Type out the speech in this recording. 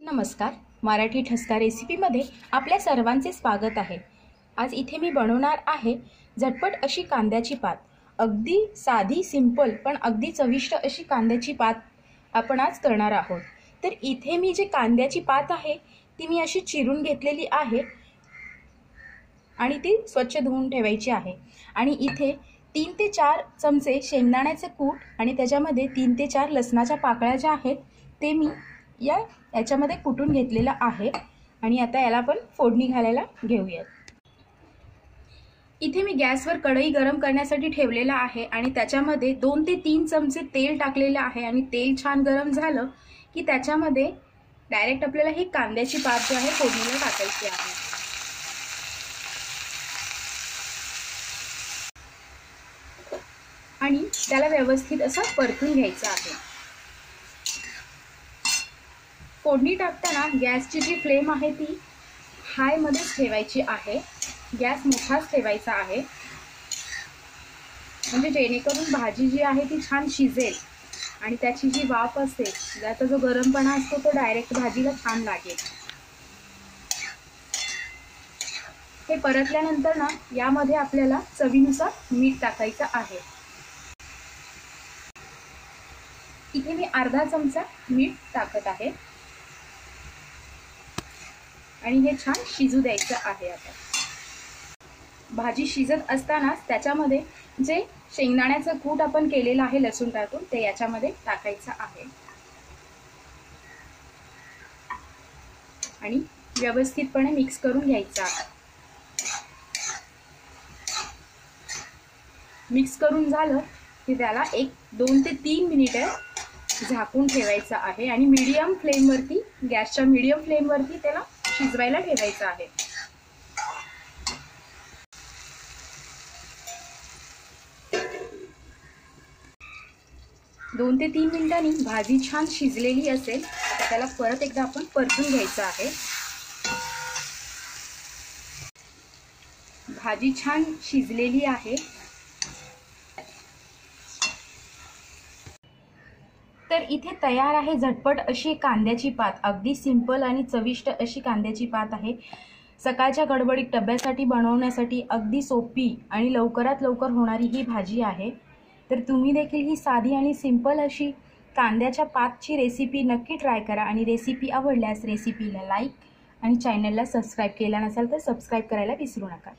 नमस्कार, मराठी ठसका रेसिपीमध्ये आपल्या सर्वांचे स्वागत आहे। आज इथे मी बनवणार आहे झटपट अशी कांद्याची पात। अगदी साधी सिंपल पण अगदी चविष्ट अशी कांद्याची पात आपण आज करणार आहोत। तर इथे मी जे कांद्याची पात आहे ती मी अशी चिरून घेतलेली आहे आणि ती स्वच्छ धुवून ठेवायची आहे। आणि इथे 3 ते 4 चमचे शेंगदाण्याचे कूट आणि त्याच्यामध्ये 3 ते 4 लसणाच्या पाकळ्या ज्या आहेत ते मी याच्यामध्ये कुटून घेतलेला आहे। आणि आता याला आपण फोडणी घालायला घेऊयात। इथे मी गॅसवर कढई गरम करण्यासाठी ठेवलेला आहे आणि त्याच्यामध्ये 2 ते 3 चमचे तेल टाकलेले आहे। आणि तेल छान गरम झालं की त्याच्यामध्ये डायरेक्ट आपल्याला ही कांद्याची पात जी आहे फोडणीला टाकायची आहे। आणि त्याला व्यवस्थित असं परतून घ्यायचं आहे। फोडणी टाकताना गॅसची जी फ्लेम आहे ती हाय मध्येच ठेवायची आहे। गॅस मोठाच ठेवायचा आहे म्हणजे जेणेकरून भाजी जी आहे ती छान शिजेल आणि त्याची जी वाफ असते त्याचा जो गरमपणा असतो तो डायरेक्ट भाजीला छान लागेल। हे परतल्यानंतर ना यामध्ये आपल्याला चवीनुसार मीठ टाकायचं आहे। इथे मी अर्धा चमचा मीठ टाकत आहे आणि हे छान शिजू द्यायचं आहे। आता भाजी शिजत असतानाच त्याच्यामध्ये जे शेंगदाण्याचं कूट आपण केलेलं आहे लसूण टाकून ते याच्यामध्ये टाकायचं आहे आणि व्यवस्थितपणे मिक्स करून घ्यायचं आहे। मिक्स करून झालं की त्याला 2 ते 3 मिनिटे झाकून ठेवायचं आहे आणि मीडियम फ्लेम वरती गॅसच्या मीडियम फ्लेम वरती त्याला शिजवायला ठेवायचं आहे। दोन ते 3 मिनिटांनी भाजी छान शिजलेली असेल तर त्याला परत एकदा आपण परतून घ्यायचं आहे। भाजी छान शिजलेली आहे। तर इथे तयार आहे झटपट अशी कांद्याची पात। अगदी सिंपल आणि चविष्ट अशी कांद्याची पात आहे। सकाळच्या गडबडीत डब्यासाठी बनवण्यासाठी अगदी सोपी आणि लवकरात लवकर होणारी ही भाजी आहे। तर तुम्ही देखील ही साधी आणि सिंपल अशी कांद्याच्या पातची रेसिपी नक्की ट्राय करा आणि रेसिपी आवडल्यास रेसिपीला लाईक आणि चॅनलला सबस्क्राइब केला नसेल तर सबस्क्राइब करायला विसरू नका।